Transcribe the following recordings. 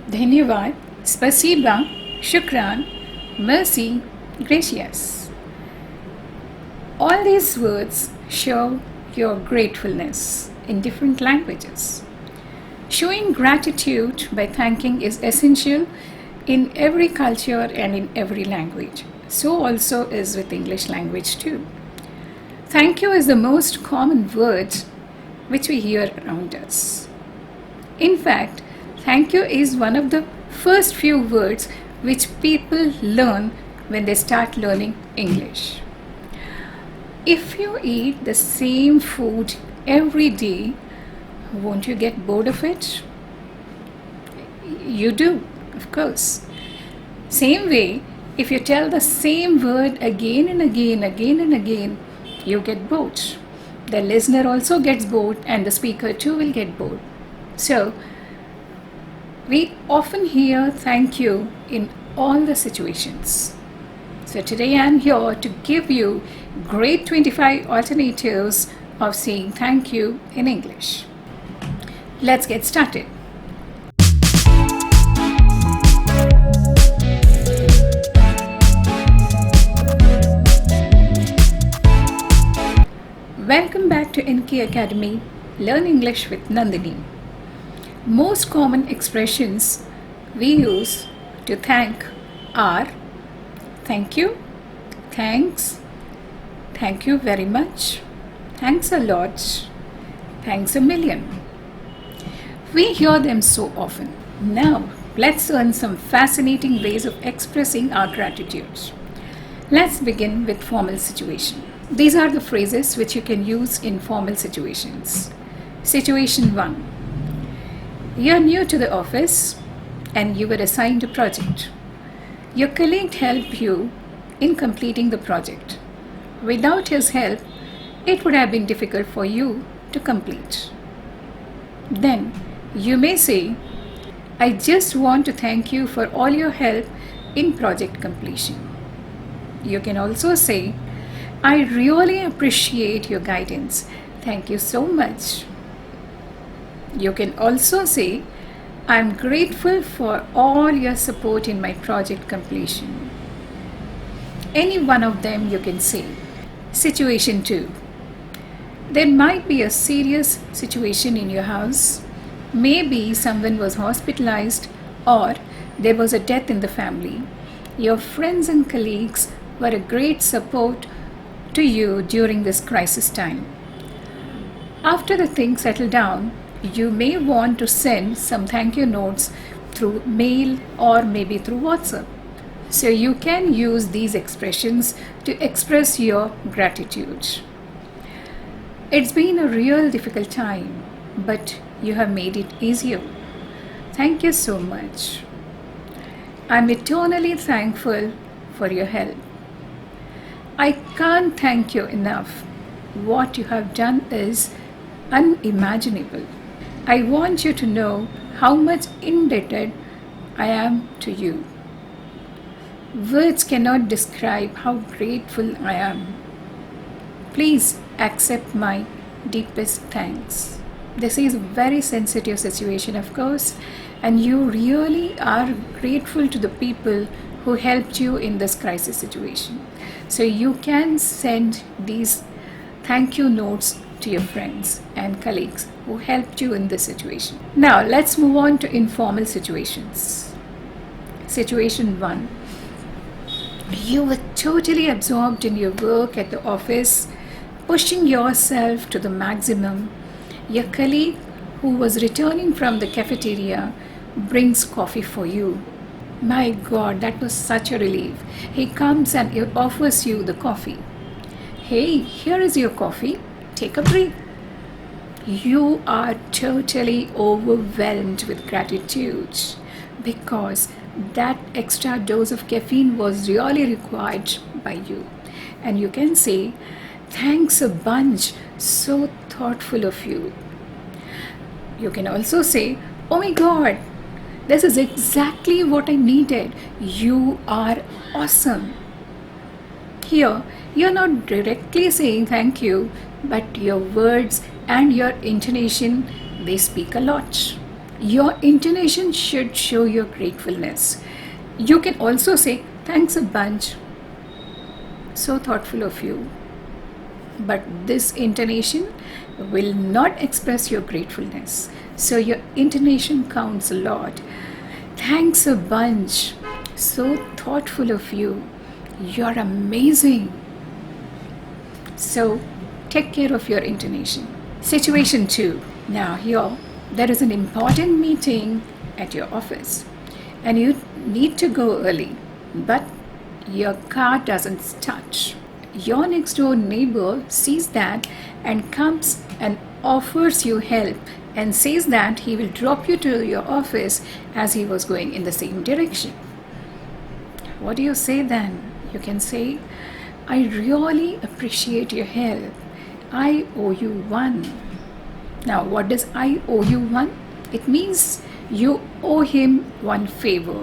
Dhanyavaad, Spaciba, Shukran, Merci, Gracias. All these words show your gratefulness in different languages. Showing gratitude by thanking is essential in every culture and in every language. So also is with English language too. Thank you is the most common word which we hear around us. In fact, thank you is one of the first few words which people learn when they start learning English. If you eat the same food every day, won't you get bored of it? You do, of course. Same way, if you tell the same word again and again, you get bored. The listener also gets bored and the speaker too will get bored. So, we often hear thank you in all the situations. So today I am here to give you great 25 alternatives of saying thank you in English. Let's get started. Welcome back to NK Academy, Learn English with Nandini. Most common expressions we use to thank are thank you, thanks, thank you very much, thanks a lot, thanks a million. We hear them so often. Now, let's learn some fascinating ways of expressing our gratitude. Let's begin with formal situation. These are the phrases which you can use in formal situations. Situation 1. You're new to the office and you were assigned a project. Your colleague helped you in completing the project. Without his help, it would have been difficult for you to complete. Then you may say, I just want to thank you for all your help in project completion. You can also say, I really appreciate your guidance. Thank you so much. You can also say, I am grateful for all your support in my project completion. Any one of them you can say. Situation 2. There might be a serious situation in your house. Maybe someone was hospitalized or there was a death in the family. Your friends and colleagues were a great support to you during this crisis time. After the things settle down, you may want to send some thank you notes through mail or maybe through WhatsApp. So you can use these expressions to express your gratitude. It's been a real difficult time, but you have made it easier. Thank you so much. I'm eternally thankful for your help. I can't thank you enough. What you have done is unimaginable. I want you to know how much indebted I am to you. Words cannot describe how grateful I am. Please accept my deepest thanks. This is a very sensitive situation, of course, and you really are grateful to the people who helped you in this crisis situation. So you can send these thank you notes to your friends and colleagues who helped you in this situation. Now let's move on to informal situations. Situation 1. You were totally absorbed in your work at the office, pushing yourself to the maximum. Your colleague who was returning from the cafeteria brings coffee for you. My God, that was such a relief. He comes and he offers you the coffee. Hey, here is your coffee. Take a break. You are totally overwhelmed with gratitude because that extra dose of caffeine was really required by you. And you can say, thanks a bunch, so thoughtful of you. You can also say, oh my God, this is exactly what I needed. You are awesome. Here, you're not directly saying thank you, but your words and your intonation, they speak a lot. Your intonation should show your gratefulness. You can also say, "Thanks a bunch. So thoughtful of you." But this intonation will not express your gratefulness. So your intonation counts a lot. "Thanks a bunch. So thoughtful of you. You're amazing." So take care of your intonation. Situation 2. Now here there is an important meeting at your office and you need to go early, but your car doesn't start. Your next door neighbor sees that and comes and offers you help and says that he will drop you to your office as he was going in the same direction. What do you say then? You can say, "I really appreciate your help. I owe you one." Now, what does "I owe you one"? It means you owe him one favor.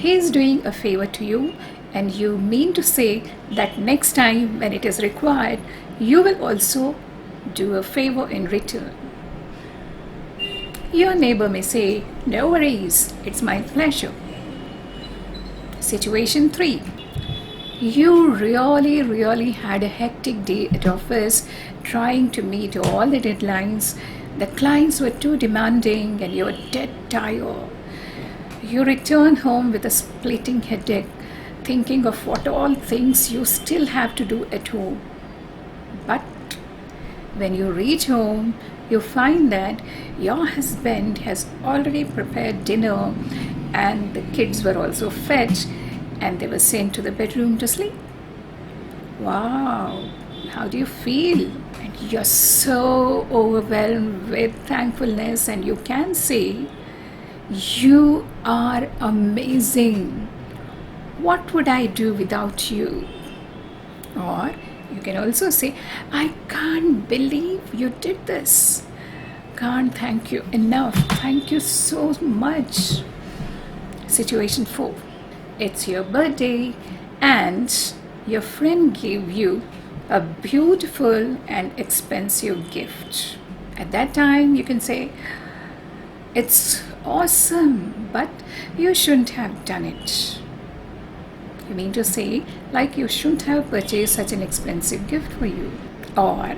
He is doing a favor to you, and you mean to say that next time when it is required, you will also do a favor in return. Your neighbor may say, "No worries, it's my pleasure." Situation 3. You really had a hectic day at office trying to meet all the deadlines. The clients were too demanding and you were dead tired. You return home with a splitting headache, thinking of what all things you still have to do at home. But when you reach home, you find that your husband has already prepared dinner and the kids were also fed and they were sent to the bedroom to sleep. Wow, how do you feel? And you're so overwhelmed with thankfulness, and you can say, "You are amazing. What would I do without you?" Or you can also say, "I can't believe you did this. Can't thank you enough. Thank you so much." Situation 4. It's your birthday and your friend gave you a beautiful and expensive gift. At that time, you can say, "It's awesome, but you shouldn't have done it." You mean to say, like, you shouldn't have purchased such an expensive gift for you. Or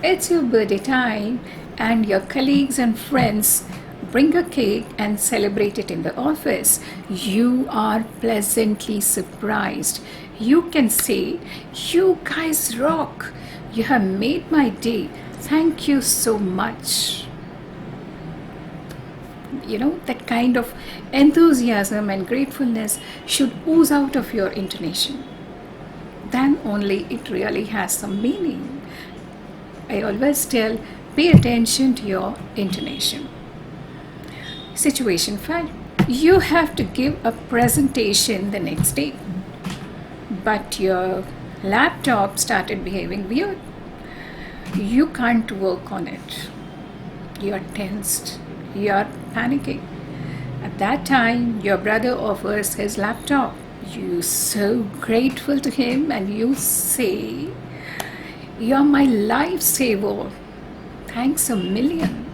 it's your birthday time and your colleagues and friends bring a cake and celebrate it in the office. You are pleasantly surprised. You can say, "You guys rock. You have made my day. Thank you so much." That kind of enthusiasm and gratefulness should ooze out of your intonation. Then only it really has some meaning. I always tell, pay attention to your intonation. Situation 5. You have to give a presentation the next day, but your laptop started behaving weird. You can't work on it. You're tensed. You're panicking. At that time, your brother offers his laptop. You're so grateful to him and you say, "You're my lifesaver. Thanks a million."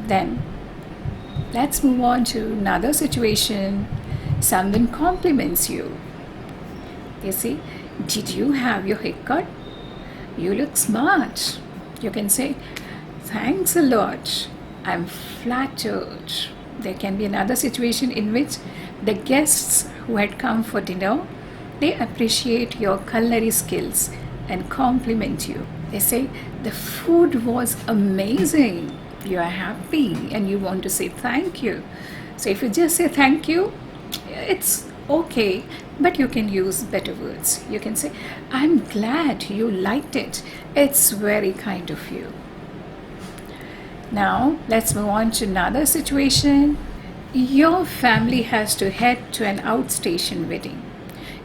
Then let's move on to another situation. Someone compliments you. They say, "Did you have your haircut? You look smart." You can say, "Thanks a lot. I'm flattered." There can be another situation in which the guests who had come for dinner, they appreciate your culinary skills and compliment you. They say, "The food was amazing." You are happy and you want to say thank you. So if you just say thank you, it's okay, but you can use better words. You can say, "I'm glad you liked it. It's very kind of you." Now let's move on to another situation. Your family has to head to an outstation wedding.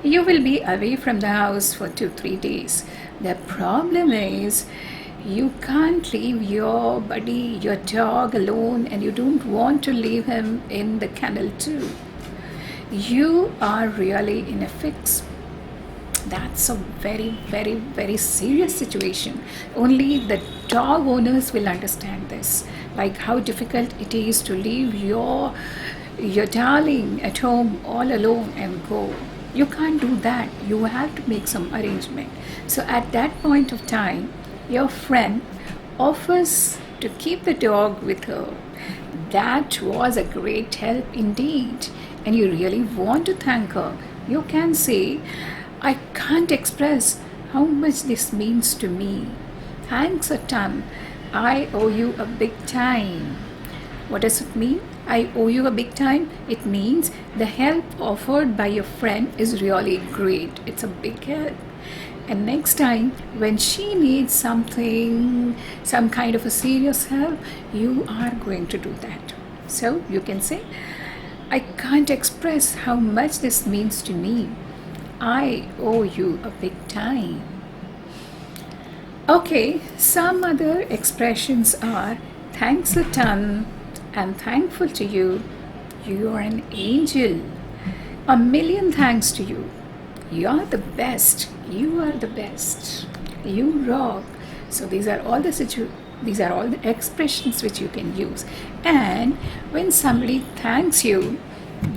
You will be away from the house for 2-3 days. The problem is you can't leave your buddy, your dog alone, and you don't want to leave him in the kennel too. You are really in a fix. That's a very, very, very serious situation. Only the dog owners will understand this. Like how difficult it is to leave your darling at home all alone and go. You can't do that. You have to make some arrangement. So at that point of time, your friend offers to keep the dog with her. That was a great help indeed, and you really want to thank her. You can say, I can't express how much this means to me. Thanks a ton. I owe you a big time. What does it mean? I owe you a big time. It means the help offered by your friend is really great. It's a big help. And next time when she needs something, some kind of a serious help, you are going to do that. So you can say, I can't express how much this means to me. I owe you a big time. Okay, some other expressions are thanks a ton, I'm thankful to you, you are an angel, a million thanks to you, you're the best, you are the best, you rock. So these are all the expressions which you can use. And when somebody thanks you,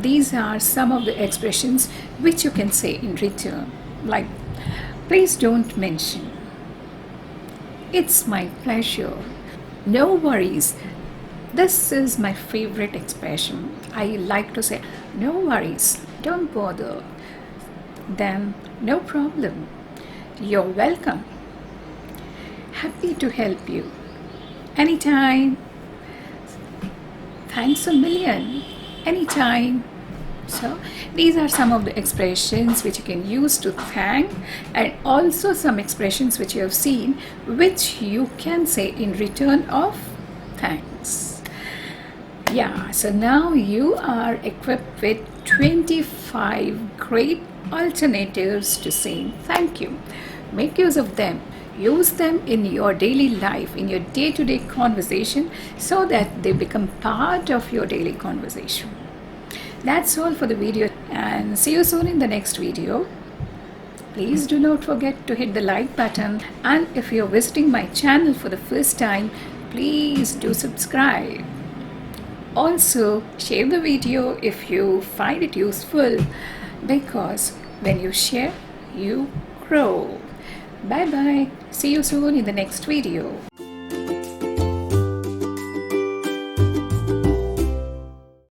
these are some of the expressions which you can say in return, like please don't mention, it's my pleasure, no worries. This is my favorite expression. I like to say no worries, don't bother, then no problem, you're welcome, happy to help you, anytime, thanks a million, anytime. So these are some of the expressions which you can use to thank, and also some expressions which you have seen which you can say in return of thanks. Yeah, so now you are equipped with 25 great alternatives to saying thank you. Make use of them. Use them in your daily life, in your day-to-day conversation, so that they become part of your daily conversation. That's all for the video, and see you soon in the next video. Please do not forget to hit the like button, and if you're visiting my channel for the first time, please do subscribe. Also, share the video if you find it useful, because when you share, you grow. Bye bye. See you soon in the next video.